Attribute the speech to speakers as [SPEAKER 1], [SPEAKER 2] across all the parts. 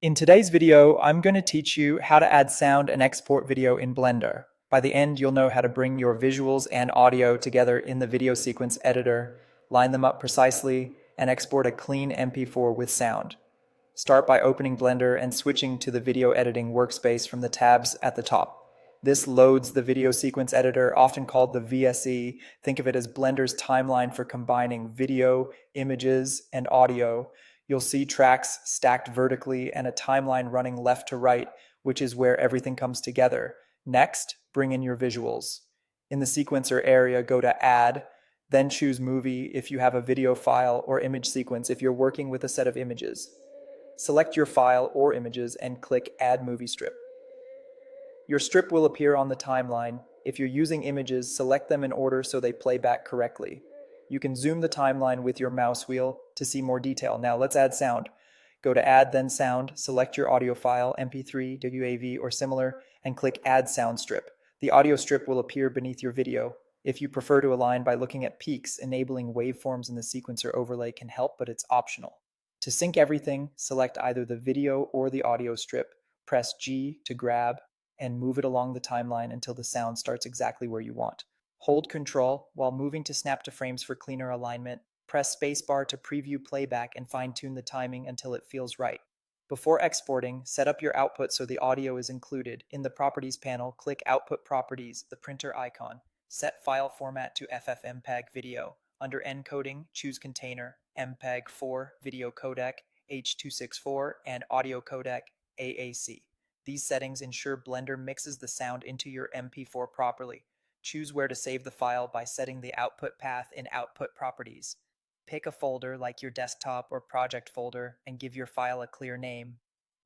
[SPEAKER 1] In today's video, I'm going to teach you how to add sound and export video in Blender. By the end, you'll know how to bring your visuals and audio together in the video sequence editor, line them up precisely, and export a clean MP4 with sound. Start by opening Blender and switching to the video editing workspace from the tabs at the top. This loads the video sequence editor, often called the VSE. Think of it as Blender's timeline for combining video, images, and audio. You'll see tracks stacked vertically and a timeline running left to right, which is where everything comes together. Next, bring in your visuals. In the sequencer area, go to Add, then choose Movie if you have a video file, or Image Sequence if you're working with a set of images. Select your file or images and click Add Movie Strip. Your strip will appear on the timeline. If you're using images, select them in order so they play back correctly. You can zoom the timeline with your mouse wheel to see more detail. Now let's add sound. Go to Add, then Sound, select your audio file, MP3, WAV, or similar, and click Add Sound Strip. The audio strip will appear beneath your video. If you prefer to align by looking at peaks, enabling waveforms in the sequencer overlay can help, but it's optional. To sync everything, select either the video or the audio strip, press G to grab, and move it along the timeline until the sound starts exactly where you want. Hold Ctrl while moving to snap to frames for cleaner alignment. Press spacebar to preview playback and fine-tune the timing until it feels right. Before exporting, set up your output so the audio is included. In the Properties panel, click Output Properties, the printer icon. Set file format to FFmpeg video. Under encoding, choose container, MPEG-4 video codec, H.264, and audio codec, AAC. These settings ensure Blender mixes the sound into your MP4 properly. Choose where to save the file by setting the output path in Output Properties. Pick a folder like your desktop or project folder and give your file a clear name.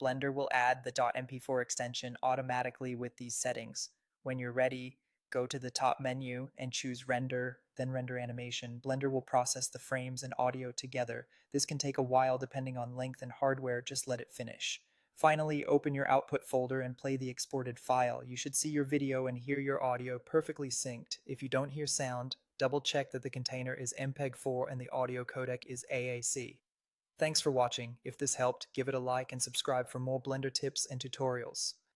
[SPEAKER 1] Blender will add the .mp4 extension automatically with these settings. When you're ready, go to the top menu and choose Render, then Render Animation. Blender will process the frames and audio together. This can take a while depending on length and hardware, just let it finish. Finally, open your output folder and play the exported file. You should see your video and hear your audio perfectly synced. If you don't hear sound, double check that the container is MPEG-4 and the audio codec is AAC. Thanks for watching. If this helped, give it a like and subscribe for more Blender tips and tutorials.